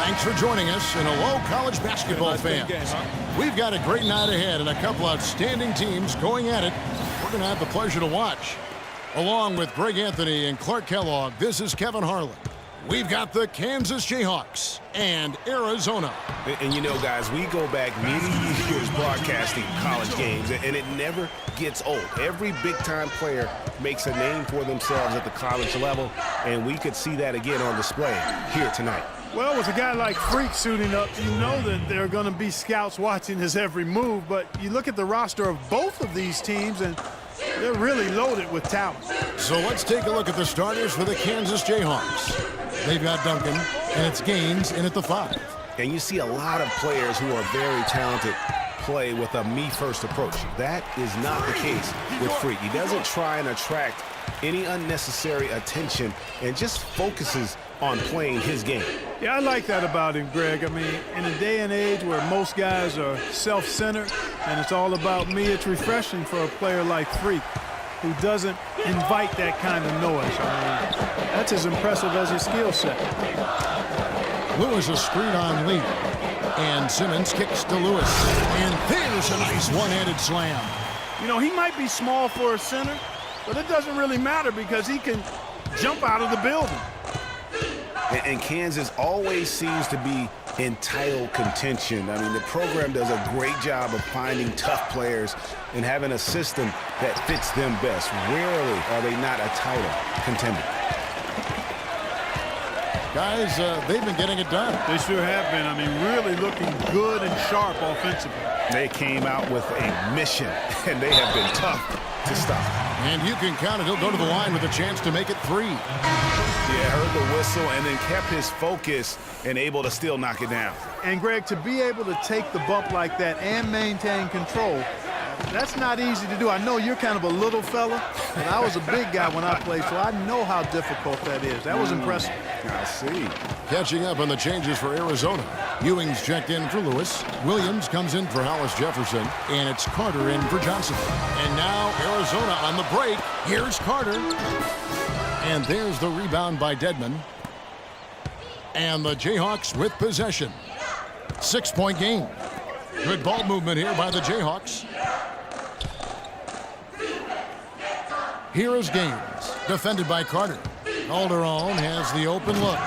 Thanks for joining us, and hello, college basketball fans. We've got a great night ahead and a couple outstanding teams going at it. We're going to have the pleasure to watch. Along with Greg Anthony and Clark Kellogg, this is Kevin Harlan. We've got the Kansas Jayhawks and Arizona. And you know, guys, we go back many years broadcasting college games, and it never gets old. Every big-time player makes a name for themselves at the college level, and we could see that again on display here tonight. Well, with a guy like Freak suiting up, you know that there are going to be scouts watching his every move, but you look at the roster of both of these teams, and they're really loaded with talent. So let's take a look at the starters for the Kansas Jayhawks. They've got Duncan, and it's Gaines in at the 5. And you see a lot of players who are very talented play with a me-first approach. That is not the case with Freak. He doesn't try and attract any unnecessary attention and just focuses on playing his game. Yeah, I like that about him, Greg. I mean, in a day and age where most guys are self-centered and it's all about me, it's refreshing for a player like Freak who doesn't invite that kind of noise. I mean, that's as impressive as his skill set. Lewis a screen on Lee. And Simmons kicks to Lewis. And there's a nice one-handed slam. You know, he might be small for a center, but it doesn't really matter because he can jump out of the building. And Kansas always seems to be in title contention. I mean, the program does a great job of finding tough players and having a system that fits them best. Rarely are they not a title contender. Guys, they've been getting it done. They sure have been. I mean, really looking good and sharp offensively. They came out with a mission, and they have been tough to stop. And you can count it. He'll go to the line with a chance to make it 3. Yeah, heard the whistle and then kept his focus and able to still knock it down. And, Greg, to be able to take the bump like that and maintain control, that's not easy to do. I know you're kind of a little fella, and I was a big guy when I played, so I know how difficult that is. That was impressive. I see. Catching up on the changes for Arizona. Ewing's checked in for Lewis. Williams comes in for Hollis Jefferson. And it's Carter in for Johnson. And now Arizona on the break. Here's Carter. And there's the rebound by Dedmon. And the Jayhawks with possession. 6-point game. Good ball movement here by the Jayhawks. Here is Gaines, defended by Carter. Calderon has the open look.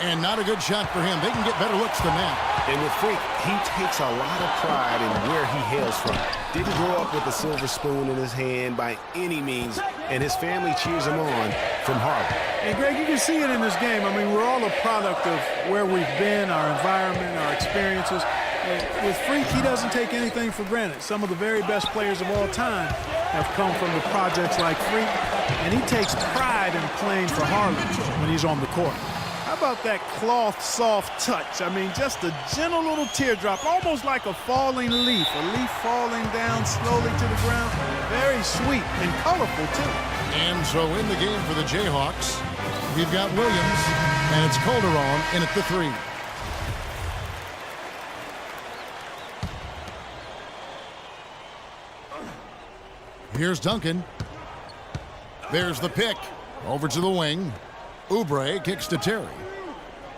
And not a good shot for him. They can get better looks than that. And with Freak, he takes a lot of pride in where he hails from. Didn't grow up with a silver spoon in his hand by any means, and his family cheers him on from Harvard. And, Greg, you can see it in this game. I mean, we're all a product of where we've been, our environment, our experiences. And with Freak, he doesn't take anything for granted. Some of the very best players of all time have come from the projects like Freak, and he takes pride in playing for Harlan when he's on the court. How about that cloth soft touch? I mean, just a gentle little teardrop, almost like a falling leaf. A leaf falling down slowly to the ground. Very sweet and colorful, too. And so in the game for the Jayhawks, we've got Williams, and it's Calderon in at the 3. Here's Duncan. There's the pick. Over to the wing. Oubre kicks to Terry.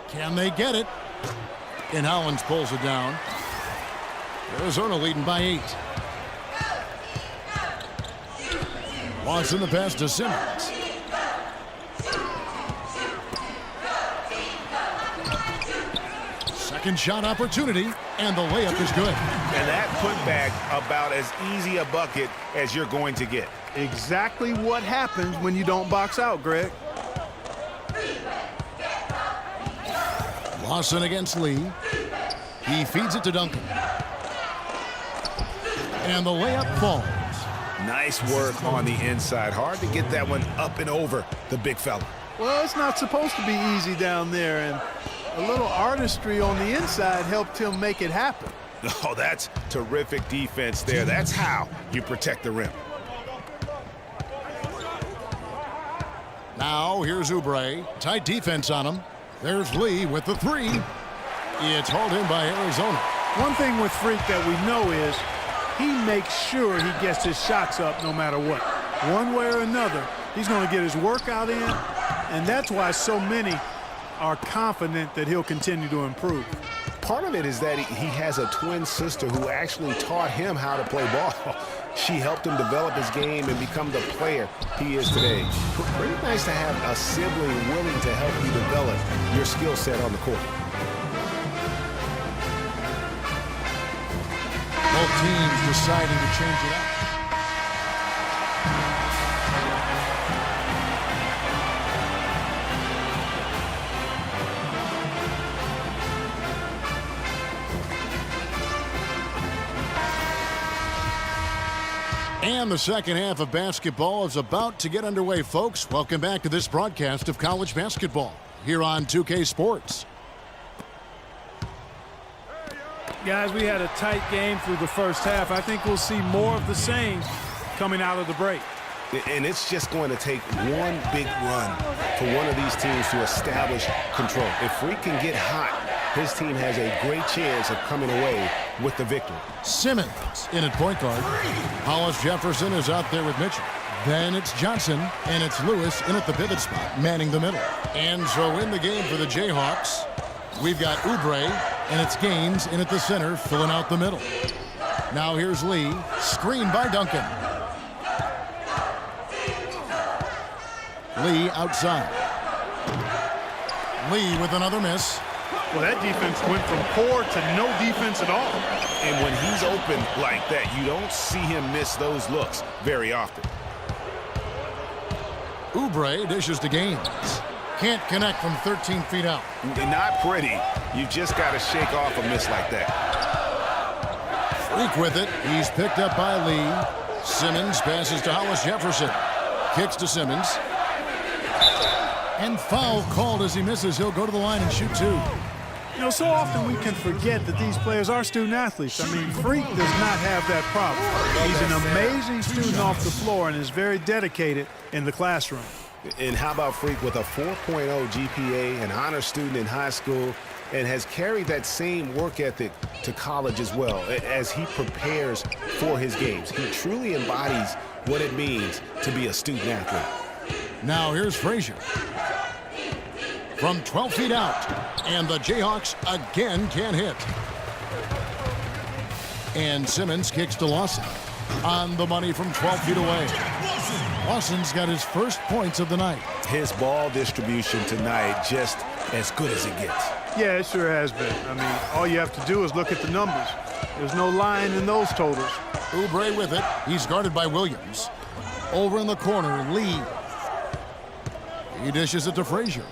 Can they get it? And Hollins pulls it down. Arizona leading by 8. Watson the pass to Simmons. Second shot opportunity, and the layup is good. And that putback about as easy a bucket as you're going to get. Exactly what happens when you don't box out, Greg. Lawson against Lee. He feeds it to Duncan. And the layup falls. Nice work on the inside. Hard to get that one up and over the big fella. Well, it's not supposed to be easy down there, and a little artistry on the inside helped him make it happen. Oh, that's terrific defense there. That's how you protect the rim. Now here's Oubre. Tight defense on him. There's Lee with the 3. It's hauled in by Arizona. One thing with Freak that we know is he makes sure he gets his shots up no matter what. One way or another, he's going to get his workout in, and that's why so many are confident that he'll continue to improve. Part of it is that he has a twin sister who actually taught him how to play ball. She helped him develop his game and become the player he is today. Pretty nice to have a sibling willing to help you develop your skill set on the court. Both teams deciding to change it up. And the second half of basketball is about to get underway, folks. Welcome back to this broadcast of college basketball here on 2K Sports. Guys, we had a tight game through the first half. I think we'll see more of the same coming out of the break. And it's just going to take one big run for one of these teams to establish control. If Freak can get hot, his team has a great chance of coming away with the victory. Simmons in at point guard. Hollis Jefferson is out there with Mitchell. Then it's Johnson, and it's Lewis in at the pivot spot, manning the middle. And so in the game for the Jayhawks, we've got Oubre, and it's Gaines in at the center, filling out the middle. Now here's Lee, screened by Duncan. Lee outside. Lee with another miss. Well, that defense went from poor to no defense at all. And when he's open like that, you don't see him miss those looks very often. Oubre dishes to Gaines. Can't connect from 13 feet out. Not pretty. You just got to shake off a miss like that. Freak with it. He's picked up by Lee. Simmons passes to Hollis Jefferson. Kicks to Simmons. And foul called as he misses. He'll go to the line and shoot two. You know, so often we can forget that these players are student athletes. I mean, Freak does not have that problem. He's an amazing student off the floor and is very dedicated in the classroom. And how about Freak with a 4.0 GPA, an honor student in high school, and has carried that same work ethic to college as well as he prepares for his games. He truly embodies what it means to be a student athlete. Now here's Frazier. From 12 feet out, and the Jayhawks again can't hit. And Simmons kicks to Lawson. On the money from 12 feet away. Lawson's got his first points of the night. His ball distribution tonight just as good as it gets. Yeah, it sure has been. I mean, all you have to do is look at the numbers. There's no line in those totals. Oubre with it. He's guarded by Williams. Over in the corner, Lee. He dishes it to Frazier.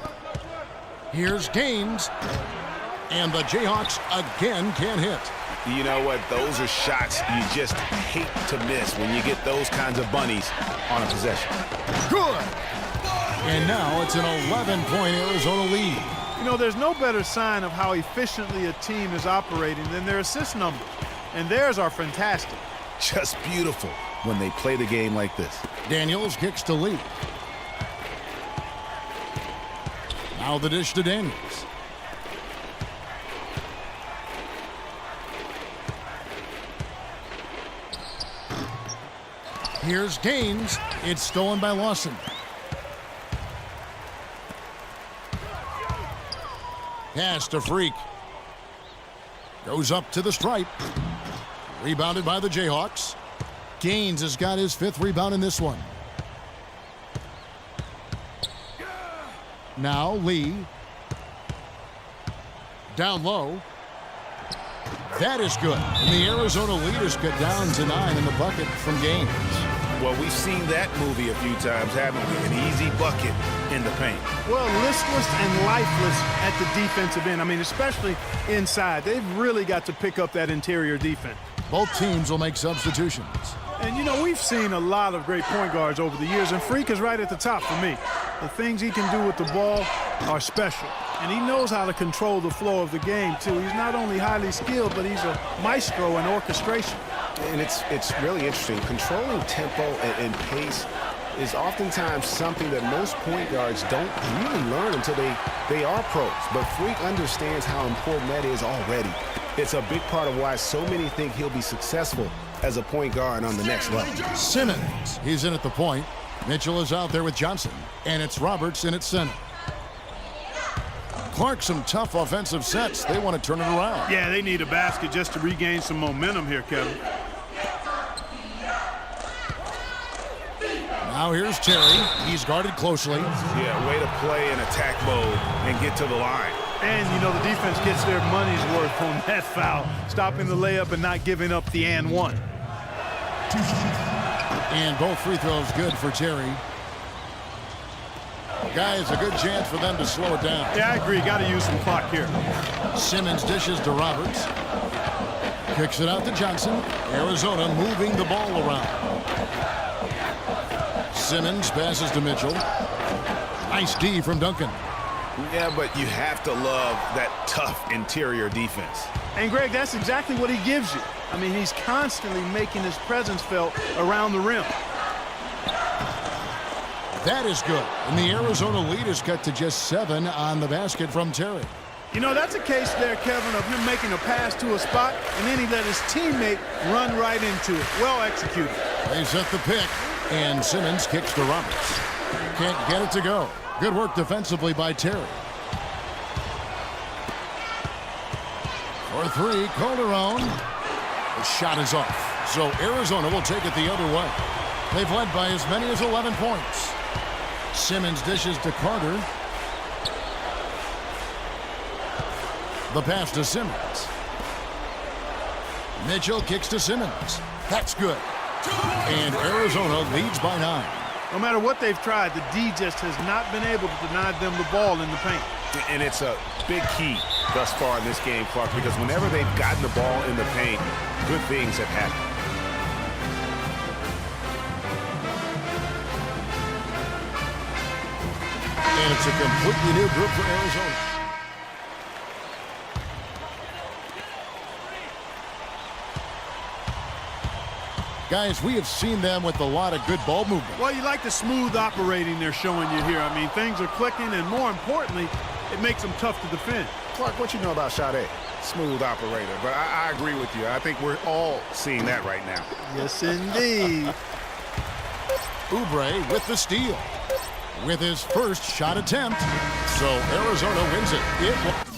Here's Gaines. And the Jayhawks again can't hit. You know what? Those are shots you just hate to miss when you get those kinds of bunnies on a possession. Good. And now it's an 11-point Arizona lead. You know, there's no better sign of how efficiently a team is operating than their assist numbers. And theirs are fantastic. Just beautiful when they play the game like this. Daniels kicks to Lee. Now the dish to Daniels. Here's Gaines. It's stolen by Lawson. Pass to Freak. Goes up to the stripe. Rebounded by the Jayhawks. Gaines has got his fifth rebound in this one. Now Lee. Down low. That is good. And the Arizona leaders get down to 9 in the bucket from Gaines. Well, we've seen that movie a few times, haven't we? An easy bucket in the paint. Well, listless and lifeless at the defensive end. I mean, especially inside. They've really got to pick up that interior defense. Both teams will make substitutions. And, you know, we've seen a lot of great point guards over the years, and Freak is right at the top for me. The things he can do with the ball are special. And he knows how to control the flow of the game, too. He's not only highly skilled, but he's a maestro in orchestration. And it's really interesting. Controlling tempo and pace is oftentimes something that most point guards don't really learn until they are pros. But Freak understands how important that is already. It's a big part of why so many think he'll be successful as a point guard on the next level. Simmons, he's in at the point. Mitchell is out there with Johnson. And it's Roberts in at center. Clark, some tough offensive sets. They want to turn it around. Yeah, they need a basket just to regain some momentum here, Kevin. Now here's Terry. He's guarded closely. Yeah, way to play in attack mode and get to the line. And, you know, the defense gets their money's worth on that foul, stopping the layup and not giving up the and one. And both free throws good for Terry. Guys, a good chance for them to slow it down. Yeah, I agree. Got to use some clock here. Simmons dishes to Roberts. Kicks it out to Johnson. Arizona moving the ball around. Simmons passes to Mitchell. Nice D from Duncan. Yeah, but you have to love that tough interior defense. And, Greg, that's exactly what he gives you. I mean, he's constantly making his presence felt around the rim. That is good. And the Arizona lead is cut to just 7 on the basket from Terry. You know, that's a case there, Kevin, of him making a pass to a spot, and then he let his teammate run right into it. Well executed. They set the pick, and Simmons kicks to Roberts. Can't get it to go. Good work defensively by Terry. For 3, Calderon. The shot is off. So Arizona will take it the other way. They've led by as many as 11 points. Simmons dishes to Carter. The pass to Simmons. Mitchell kicks to Simmons. That's good. And Arizona leads by 9. No matter what they've tried, the D just has not been able to deny them the ball in the paint. And it's a big key thus far in this game, Clark, because whenever they've gotten the ball in the paint, good things have happened. And it's a completely new group for Arizona. Guys, we have seen them with a lot of good ball movement. Well, you like the smooth operating they're showing you here. I mean, things are clicking, and more importantly, it makes them tough to defend. Clark, what you know about Sade? Smooth operator, but I agree with you. I think we're all seeing that right now. Yes, indeed. Oubre with the steal. With his first shot attempt. So Arizona wins it.